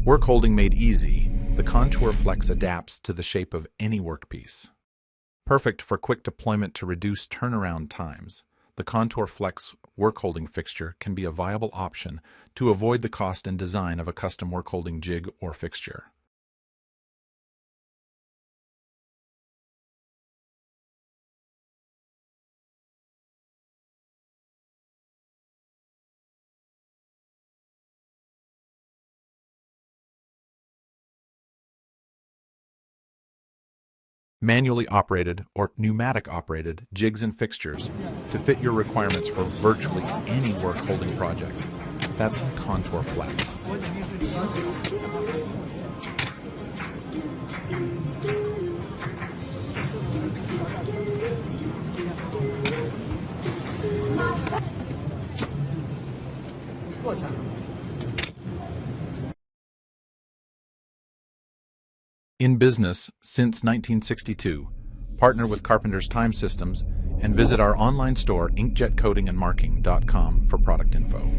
Workholding made easy, the ContourFLEX adapts to the shape of any workpiece. Perfect for quick deployment to reduce turnaround times, the ContourFLEX workholding fixture can be a viable option to avoid the cost and design of a custom workholding jig or fixture. Manually operated or pneumatic operated jigs and fixtures to fit your requirements for virtually any work holding project. That's ContourFLEX. In business since 1962, partner with Carpenter's Time Systems and visit our online store inkjetcoatingandmarking.com for product info.